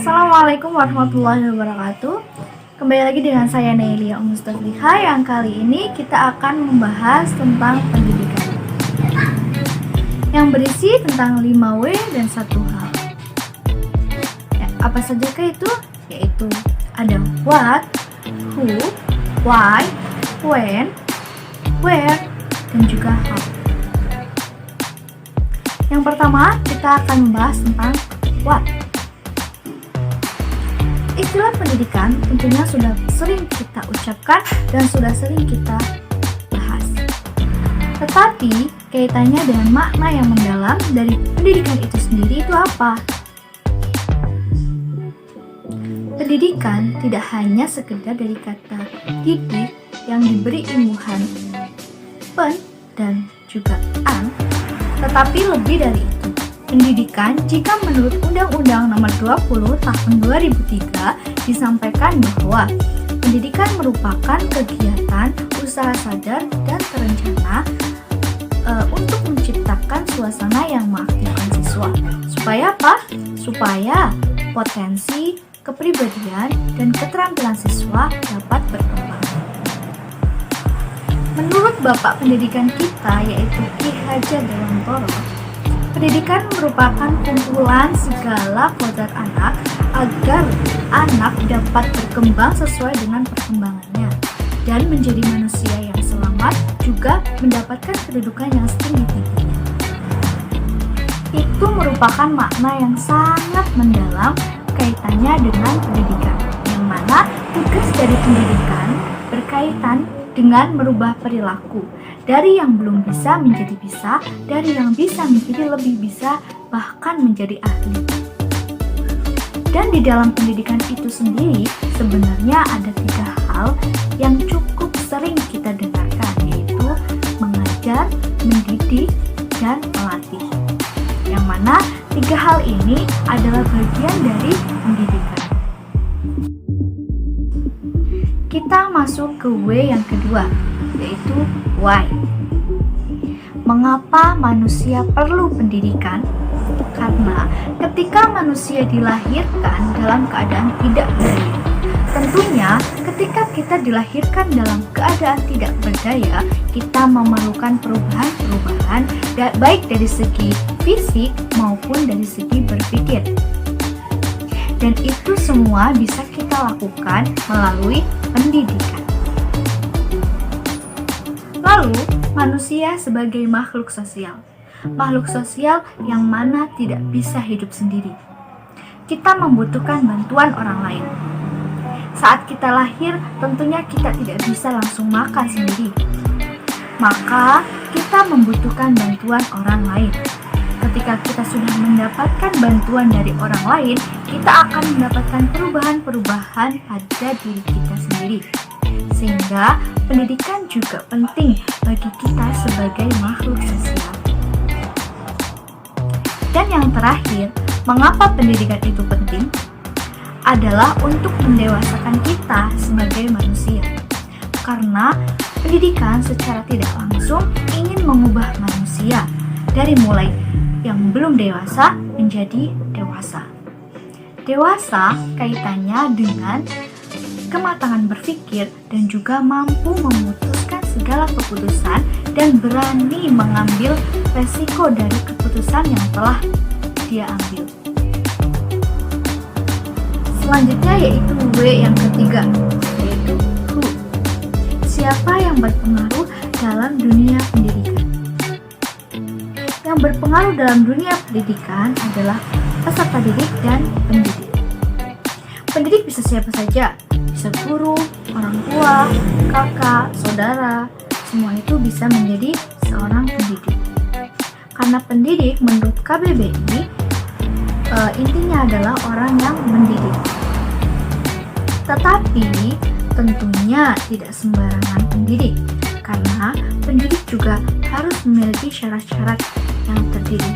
Assalamualaikum warahmatullahi wabarakatuh. Kembali lagi dengan saya Nelia Mustafliha, yang kali ini kita akan membahas tentang pendidikan yang berisi tentang 5W dan 1H. Apa sajakah itu? Yaitu ada what, who, why, when, where, dan juga how. Yang pertama, kita akan membahas tentang what. Istilah pendidikan tentunya sudah sering kita ucapkan dan sudah sering kita bahas. Tetapi kaitannya dengan makna yang mendalam dari pendidikan itu sendiri itu apa? Pendidikan tidak hanya sekedar dari kata didik yang diberi imbuhan pen dan juga an, tetapi lebih dari itu. Pendidikan, jika menurut Undang-Undang Nomor 20 Tahun 2003 disampaikan bahwa pendidikan merupakan kegiatan usaha sadar dan terencana untuk menciptakan suasana yang mengaktifkan siswa. Supaya apa? Supaya potensi, kepribadian, dan keterampilan siswa dapat berkembang. Menurut Bapak Pendidikan kita, yaitu Ki Hajar Dewantoro, pendidikan merupakan kumpulan segala kodrat anak agar anak dapat berkembang sesuai dengan perkembangannya dan menjadi manusia yang selamat, juga mendapatkan kedudukan yang setinggi-tingginya. Itu merupakan makna yang sangat mendalam kaitannya dengan pendidikan, yang mana tugas dari pendidikan berkaitan dengan merubah perilaku dari yang belum bisa menjadi bisa, dari yang bisa menjadi lebih bisa, bahkan menjadi ahli. Dan di dalam pendidikan itu sendiri sebenarnya ada 3 hal yang cukup sering kita dengarkan, yaitu mengajar, mendidik, dan melatih. Yang mana 3 hal ini adalah bagian dari pendidikan. Kita masuk ke W yang kedua, yaitu why. Mengapa manusia perlu pendidikan? Karena ketika manusia dilahirkan dalam keadaan tidak berdaya, tentunya ketika kita dilahirkan dalam keadaan tidak berdaya, kita memerlukan perubahan-perubahan baik dari segi fisik maupun dari segi berpikir. Dan itu semua bisa kita lakukan melalui pendidikan. Lalu, manusia sebagai makhluk sosial. Makhluk sosial yang mana tidak bisa hidup sendiri. Kita membutuhkan bantuan orang lain. Saat kita lahir, tentunya kita tidak bisa langsung makan sendiri. Maka, kita membutuhkan bantuan orang lain. Ketika kita sudah mendapatkan bantuan dari orang lain, kita akan mendapatkan perubahan-perubahan pada diri kita sendiri. Sehingga pendidikan juga penting bagi kita sebagai makhluk sosial. Dan yang terakhir, mengapa pendidikan itu penting? Adalah untuk mendewasakan kita sebagai manusia. Karena pendidikan secara tidak langsung ingin mengubah manusia dari mulai yang belum dewasa menjadi dewasa. Dewasa kaitannya dengan kematangan berpikir dan juga mampu memutuskan segala keputusan dan berani mengambil resiko dari keputusan yang telah dia ambil. Selanjutnya yaitu W yang ketiga, yaitu who. Siapa yang berpengaruh dalam dunia pendidikan? Yang berpengaruh dalam dunia pendidikan adalah peserta didik dan pendidik. Pendidik bisa siapa saja, bisa guru, orang tua, kakak, saudara, semua itu bisa menjadi seorang pendidik. Karena pendidik menurut KBBI intinya adalah orang yang mendidik. Tetapi tentunya tidak sembarangan pendidik, karena pendidik juga harus memiliki syarat-syarat yang terdiri,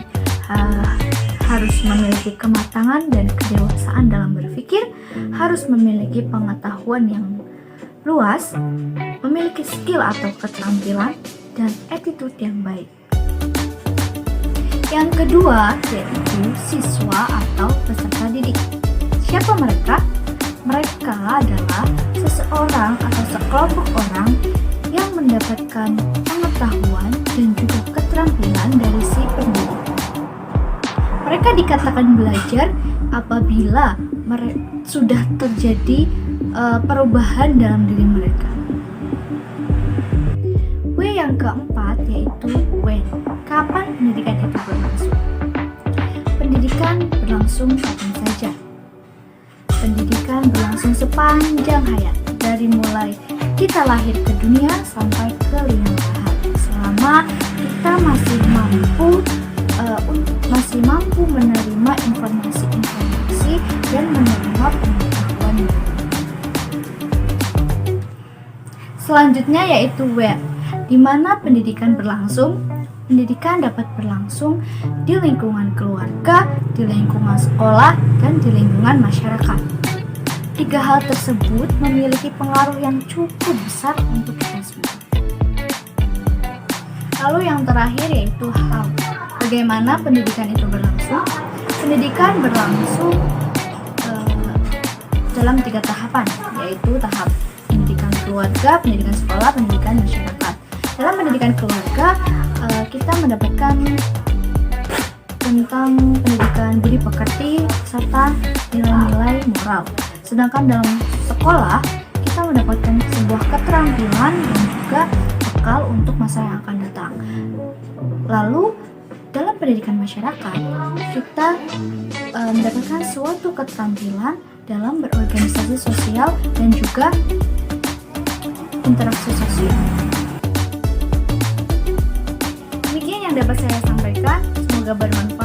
harus memiliki kematangan dan kedewasaan dalam berpikir, harus memiliki pengetahuan yang luas, memiliki skill atau keterampilan, dan attitude yang baik. Yang kedua yaitu siswa atau peserta didik. Siapa mereka? Mereka adalah seseorang atau sekelompok orang yang mendapatkan pengetahuan dan juga keterampilan dari si pendidik. Mereka dikatakan belajar apabila sudah terjadi perubahan dalam diri mereka. W yang keempat yaitu when. Kapan pendidikan itu berlangsung? Pendidikan berlangsung kapan saja. Pendidikan berlangsung sepanjang hayat, dari mulai kita lahir ke dunia sampai ke liang lahat. Selama kita masih mampu menerima informasi-informasi dan menerima pengetahuan. Selanjutnya yaitu where, di mana pendidikan berlangsung. Pendidikan dapat berlangsung di lingkungan keluarga, di lingkungan sekolah, dan di lingkungan masyarakat. Tiga hal tersebut memiliki pengaruh yang cukup besar untuk kita semua. Lalu yang terakhir yaitu how. Bagaimana pendidikan itu berlangsung? Pendidikan berlangsung dalam 3 tahapan, yaitu tahap pendidikan keluarga, pendidikan sekolah, pendidikan masyarakat. Dalam pendidikan keluarga, kita mendapatkan tentang pendidikan budi pekerti serta nilai-nilai moral. Sedangkan dalam sekolah, kita mendapatkan sebuah keterampilan dan juga bekal untuk masa yang akan datang. Lalu, dalam pendidikan masyarakat, kita mendapatkan suatu keterampilan dalam berorganisasi sosial dan juga interaksi sosial. Demikian yang dapat saya sampaikan, semoga bermanfaat.